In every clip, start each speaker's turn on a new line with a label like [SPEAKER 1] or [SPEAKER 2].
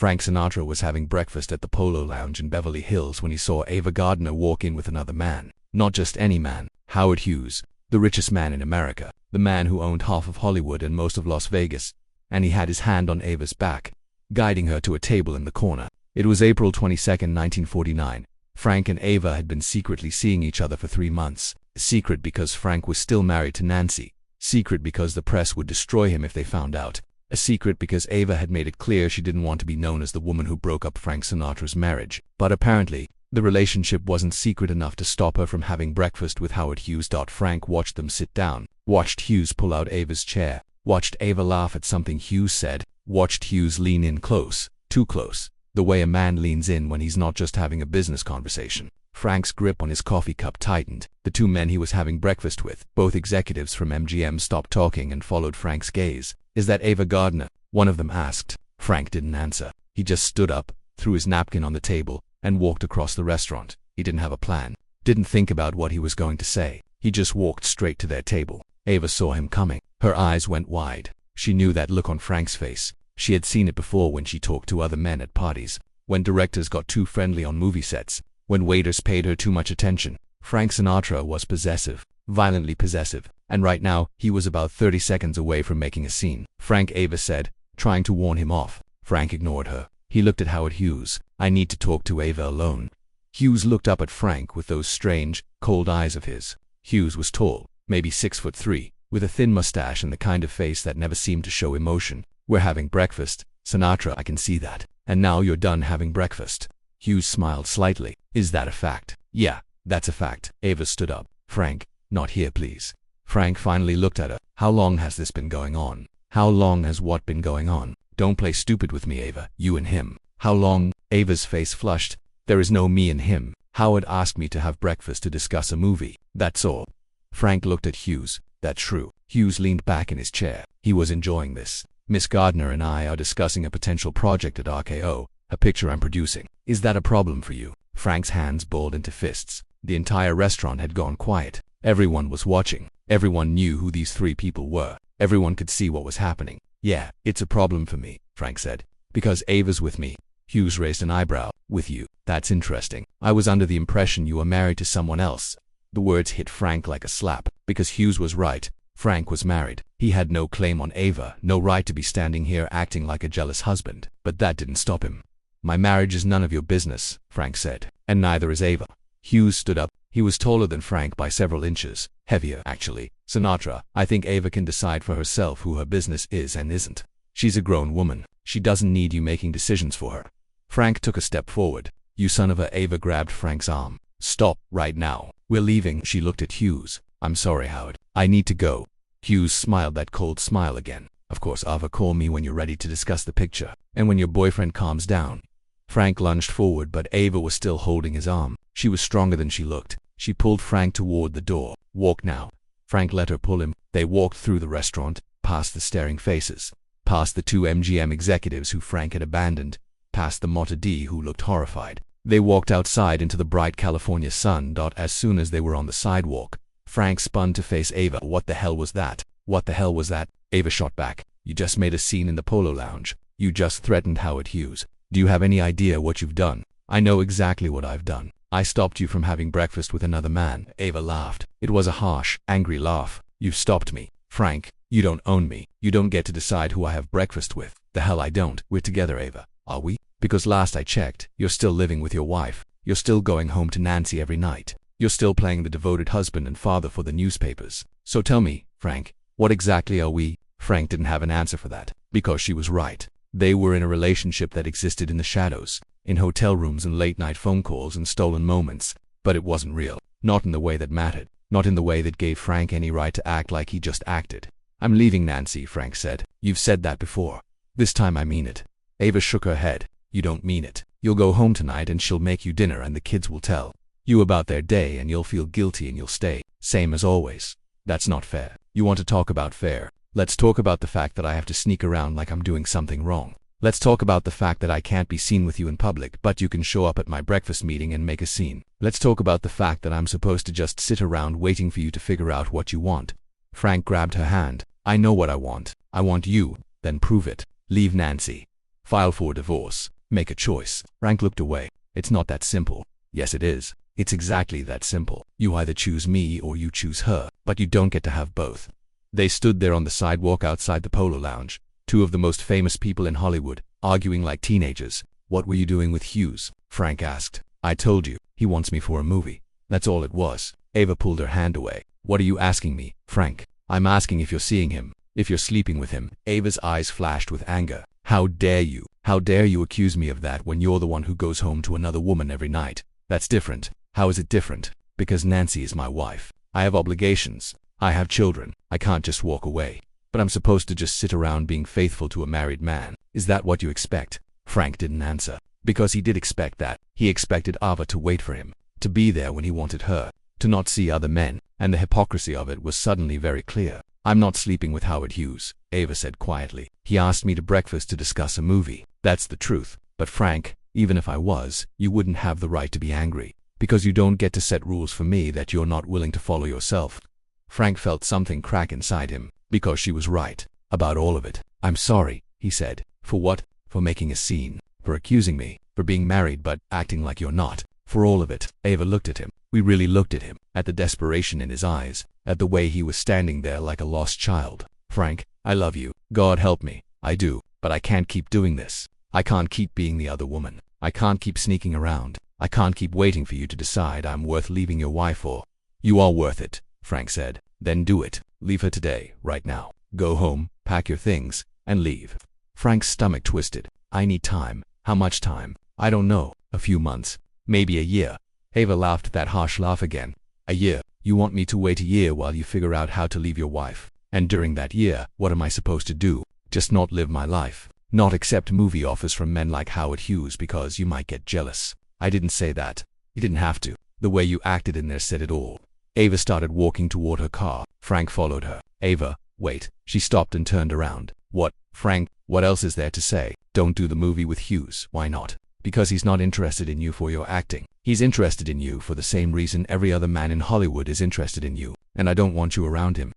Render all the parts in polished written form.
[SPEAKER 1] Frank Sinatra was having breakfast at the Polo Lounge in Beverly Hills when he saw Ava Gardner walk in with another man. Not just any man, Howard Hughes, the richest man in America, the man who owned half of Hollywood and most of Las Vegas, and he had his hand on Ava's back, guiding her to a table in the corner. It was April 22, 1949. Frank and Ava had been secretly seeing each other for 3 months. Secret because Frank was still married to Nancy. Secret because the press would destroy him if they found out. A secret because Ava had made it clear she didn't want to be known as the woman who broke up Frank Sinatra's marriage. But apparently, the relationship wasn't secret enough to stop her from having breakfast with Howard Hughes. Frank watched them sit down, watched Hughes pull out Ava's chair, watched Ava laugh at something Hughes said, watched Hughes lean in close, too close, the way a man leans in when he's not just having a business conversation. Frank's grip on his coffee cup tightened. The two men he was having breakfast with, both executives from MGM, stopped talking and followed Frank's gaze. "Is that Ava Gardner?" one of them asked. Frank didn't answer. He just stood up, threw his napkin on the table, and walked across the restaurant. He didn't have a plan, didn't think about what he was going to say. He just walked straight to their table. Ava saw him coming. Her eyes went wide. She knew that look on Frank's face. She had seen it before when she talked to other men at parties, when directors got too friendly on movie sets, when waiters paid her too much attention. Frank Sinatra was possessive, violently possessive, and right now, he was about 30 seconds away from making a scene. "Frank," Ava said, trying to warn him off. Frank ignored her. He looked at Howard Hughes. "I need to talk to Ava alone." Hughes looked up at Frank with those strange, cold eyes of his. Hughes was tall, maybe 6'3", with a thin mustache and the kind of face that never seemed to show emotion. "We're having breakfast, Sinatra, I can see that. And now you're done having breakfast." Hughes smiled slightly. "Is that a fact?" "Yeah, that's a fact." Ava stood up. "Frank, not here, please." Frank finally looked at her. "How long has this been going on?" "How long has what been going on?" "Don't play stupid with me, Ava. You and him." "How long?" Ava's face flushed. "There is no me and him. Howard asked me to have breakfast to discuss a movie. That's all." Frank looked at Hughes. "That's true." Hughes leaned back in his chair. He was enjoying this. "Miss Gardner and I are discussing a potential project at RKO, a picture I'm producing. Is that a problem for you?" Frank's hands balled into fists. The entire restaurant had gone quiet. Everyone was watching. Everyone knew who these 3 people were. Everyone could see what was happening. "Yeah, it's a problem for me," Frank said. "Because Ava's with me." Hughes raised an eyebrow. "With you? That's interesting. I was under the impression you were married to someone else." The words hit Frank like a slap. Because Hughes was right. Frank was married. He had no claim on Ava, no right to be standing here acting like a jealous husband. But that didn't stop him. "My marriage is none of your business," Frank said. "And neither is Ava." Hughes stood up. He was taller than Frank by several inches. Heavier, actually. "Sinatra, I think Ava can decide for herself who her business is and isn't. She's a grown woman. She doesn't need you making decisions for her." Frank took a step forward. "You son of a..." Ava grabbed Frank's arm. "Stop, right now. We're leaving." She looked at Hughes. "I'm sorry, Howard. I need to go." Hughes smiled that cold smile again. "Of course, Ava, call me when you're ready to discuss the picture. And when your boyfriend calms down." Frank lunged forward, but Ava was still holding his arm. She was stronger than she looked. She pulled Frank toward the door. "Walk now." Frank let her pull him. They walked through the restaurant, past the staring faces, past the 2 MGM executives who Frank had abandoned, past the Mata D who looked horrified. They walked outside into the bright California sun. As soon as they were on the sidewalk, Frank spun to face Ava. "What the hell was that? What the hell was that?" Ava shot back. "You just made a scene in the Polo Lounge. You just threatened Howard Hughes. Do you have any idea what you've done?" "I know exactly what I've done. I stopped you from having breakfast with another man." Ava laughed. It was a harsh, angry laugh. "You've stopped me. Frank, you don't own me. You don't get to decide who I have breakfast with." "The hell I don't." "We're together, Ava." "Are we?" "Because last I checked, you're still living with your wife. You're still going home to Nancy every night. You're still playing the devoted husband and father for the newspapers. So tell me, Frank, what exactly are we?" Frank didn't have an answer for that. Because she was right. They were in a relationship that existed in the shadows, in hotel rooms and late-night phone calls and stolen moments. But it wasn't real. Not in the way that mattered. Not in the way that gave Frank any right to act like he just acted. "I'm leaving Nancy," Frank said. "You've said that before. This time I mean it." Ava shook her head. "You don't mean it. You'll go home tonight and she'll make you dinner and the kids will tell you about their day and you'll feel guilty and you'll stay. Same as always. That's not fair." "You want to talk about fair? Let's talk about the fact that I have to sneak around like I'm doing something wrong. Let's talk about the fact that I can't be seen with you in public, but you can show up at my breakfast meeting and make a scene. Let's talk about the fact that I'm supposed to just sit around waiting for you to figure out what you want." Frank grabbed her hand. "I know what I want. I want you." "Then prove it. Leave Nancy." File for divorce. Make a choice. Frank looked away. It's not that simple. Yes, it is. It's exactly that simple. You either choose me or you choose her, but you don't get to have both. They stood there on the sidewalk outside the Polo Lounge, two of the most famous people in Hollywood, arguing like teenagers. What were you doing with Hughes? Frank asked. I told you, he wants me for a movie. That's all it was. Ava pulled her hand away. What are you asking me, Frank? I'm asking if you're seeing him, if you're sleeping with him. Ava's eyes flashed with anger. How dare you? How dare you accuse me of that when you're the one who goes home to another woman every night? That's different. How is it different? Because Nancy is my wife. I have obligations. I have children. I can't just walk away. But I'm supposed to just sit around being faithful to a married man. Is that what you expect? Frank didn't answer. Because he did expect that. He expected Ava to wait for him, to be there when he wanted her, to not see other men, and the hypocrisy of it was suddenly very clear. I'm not sleeping with Howard Hughes, Ava said quietly. He asked me to breakfast to discuss a movie. That's the truth. But Frank, even if I was, you wouldn't have the right to be angry, because you don't get to set rules for me that you're not willing to follow yourself. Frank felt something crack inside him, because she was right about all of it. I'm sorry, he said. For what? For making a scene, for accusing me, for being married but acting like you're not, for all of it. Ava looked at him. We really looked at him, at the desperation in his eyes, at the way he was standing there like a lost child. Frank, I love you. God help me. I do, but I can't keep doing this. I can't keep being the other woman. I can't keep sneaking around. I can't keep waiting for you to decide I'm worth leaving your wife for. You are worth it, Frank said. Then do it. Leave her today, right now. Go home, pack your things, and leave. Frank's stomach twisted. I need time. How much time? I don't know. A few months. Maybe a year. Ava laughed that harsh laugh again. A year? You want me to wait a year while you figure out how to leave your wife? And during that year, what am I supposed to do? Just not live my life? Not accept movie offers from men like Howard Hughes because you might get jealous? I didn't say that. You didn't have to. The way you acted in there said it all. Ava started walking toward her car. Frank followed her. Ava, wait. She stopped and turned around. What? Frank, what else is there to say? Don't do the movie with Hughes. Why not? Because he's not interested in you for your acting. He's interested in you for the same reason every other man in Hollywood is interested in you, and I don't want you around him.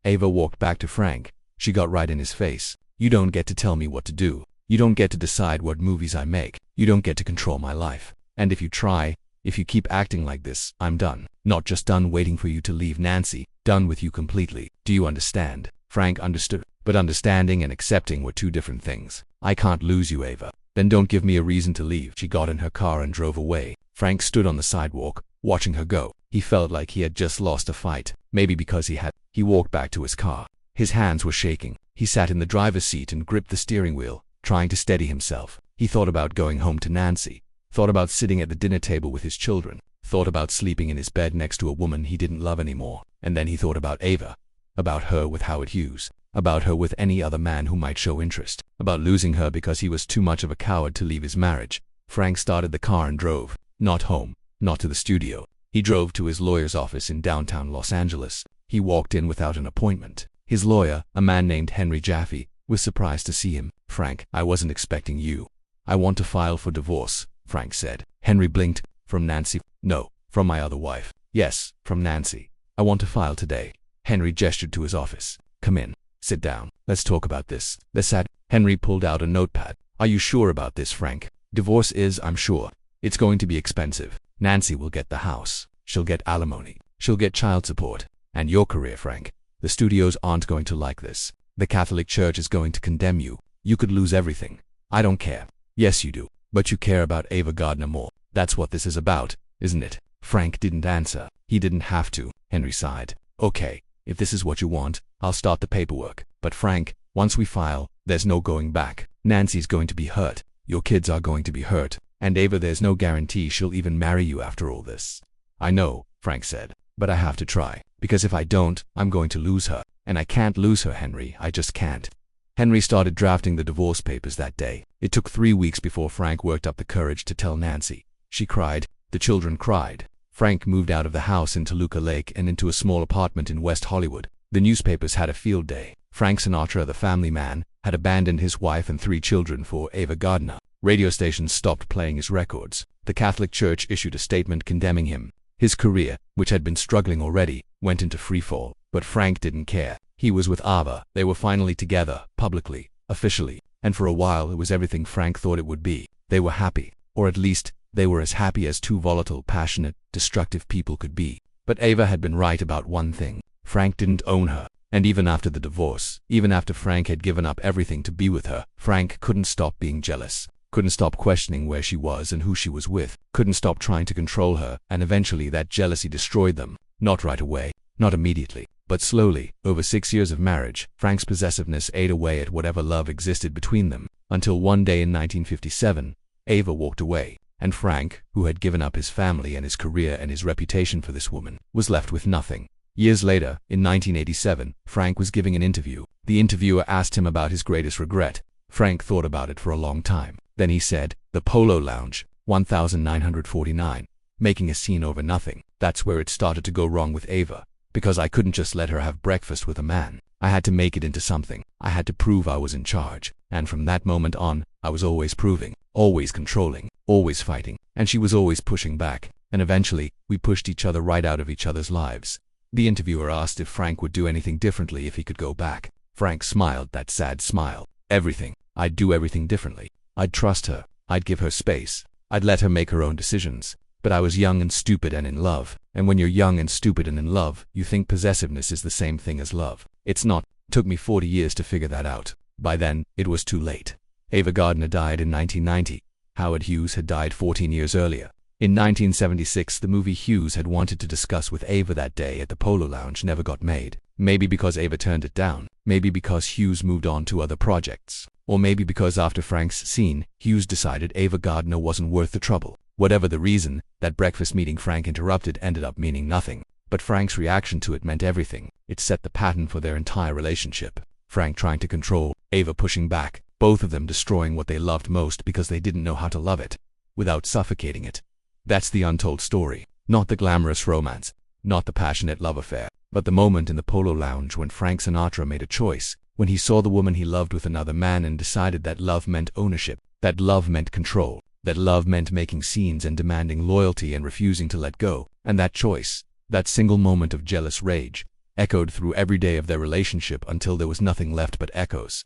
[SPEAKER 1] Ava walked back to Frank. She got right in his face. You don't get to tell me what to do. You don't get to decide what movies I make. You don't get to control my life. And if you try, if you keep acting like this, I'm done. Not just done waiting for you to leave Nancy, done with you completely. Do you understand? Frank understood, but understanding and accepting were two different things. I can't lose you, Ava. Then don't give me a reason to leave. She got in her car and drove away. Frank stood on the sidewalk, watching her go. He felt like he had just lost a fight. Maybe because he had. He walked back to his car. His hands were shaking. He sat in the driver's seat and gripped the steering wheel, trying to steady himself. He thought about going home to Nancy. Thought about sitting at the dinner table with his children. Thought about sleeping in his bed next to a woman he didn't love anymore. And then he thought about Ava. About her with Howard Hughes. About her with any other man who might show interest. About losing her because he was too much of a coward to leave his marriage. Frank started the car and drove. Not home. Not to the studio. He drove to his lawyer's office in downtown Los Angeles. He walked in without an appointment. His lawyer, a man named Henry Jaffe, was surprised to see him. Frank, I wasn't expecting you. I want to file for divorce, Frank said. Henry blinked. From Nancy? No, from my other wife. Yes, from Nancy. I want to file today. Henry gestured to his office. Come in. Sit down. Let's talk about this. They sat. Henry pulled out a notepad. Are you sure about this, Frank? Divorce is, I'm sure. It's going to be expensive. Nancy will get the house. She'll get alimony. She'll get child support. And your career, Frank. The studios aren't going to like this. The Catholic Church is going to condemn you. You could lose everything. I don't care. Yes, you do. But you care about Ava Gardner more. That's what this is about, isn't it? Frank didn't answer. He didn't have to. Henry sighed. Okay, if this is what you want, I'll start the paperwork. But Frank, once we file, there's no going back. Nancy's going to be hurt. Your kids are going to be hurt. And Ava, there's no guarantee she'll even marry you after all this. I know, Frank said. But I have to try. Because if I don't, I'm going to lose her. And I can't lose her, Henry. I just can't. Henry started drafting the divorce papers that day. It took 3 weeks before Frank worked up the courage to tell Nancy. She cried. The children cried. Frank moved out of the house in Toluca Lake and into a small apartment in West Hollywood. The newspapers had a field day. Frank Sinatra, the family man, had abandoned his wife and 3 children for Ava Gardner. Radio stations stopped playing his records. The Catholic Church issued a statement condemning him. His career, which had been struggling already, went into freefall. But Frank didn't care. He was with Ava. They were finally together, publicly, officially. and for a while it was everything Frank thought it would be. They were happy, or at least, they were as happy as two volatile, passionate, destructive people could be. But Ava had been right about one thing. Frank didn't own her. And even after the divorce, even after Frank had given up everything to be with her, Frank couldn't stop being jealous. Couldn't stop questioning where she was and who she was with. Couldn't stop trying to control her, and eventually that jealousy destroyed them. Not right away, not immediately, but slowly. Over 6 years of marriage, Frank's possessiveness ate away at whatever love existed between them, until one day in 1957, Ava walked away, and Frank, who had given up his family and his career and his reputation for this woman, was left with nothing. Years later, in 1987, Frank was giving an interview. The interviewer asked him about his greatest regret. Frank thought about it for a long time. Then he said, "The Polo Lounge, 1949. Making a scene over nothing. That's where it started to go wrong with Ava. Because I couldn't just let her have breakfast with a man. I had to make it into something. I had to prove I was in charge. And from that moment on, I was always proving, always controlling, always fighting. And she was always pushing back. And eventually, we pushed each other right out of each other's lives." The interviewer asked if Frank would do anything differently if he could go back. Frank smiled that sad smile. "Everything. I'd do everything differently. I'd trust her. I'd give her space. I'd let her make her own decisions. But I was young and stupid and in love. And when you're young and stupid and in love, you think possessiveness is the same thing as love. It's not. It took me 40 years to figure that out. By then, it was too late." Ava Gardner died in 1990. Howard Hughes had died 14 years earlier. In 1976, the movie Hughes had wanted to discuss with Ava that day at the Polo Lounge never got made. Maybe because Ava turned it down. Maybe because Hughes moved on to other projects. Or maybe because after Frank's scene, Hughes decided Ava Gardner wasn't worth the trouble. Whatever the reason, that breakfast meeting Frank interrupted ended up meaning nothing. But Frank's reaction to it meant everything. It set the pattern for their entire relationship. Frank trying to control, Ava pushing back, both of them destroying what they loved most because they didn't know how to love it, without suffocating it. That's the untold story. Not the glamorous romance, not the passionate love affair, but the moment in the Polo Lounge when Frank Sinatra made a choice, when he saw the woman he loved with another man and decided that love meant ownership, that love meant control, that love meant making scenes and demanding loyalty and refusing to let go. And that choice, that single moment of jealous rage, echoed through every day of their relationship until there was nothing left but echoes.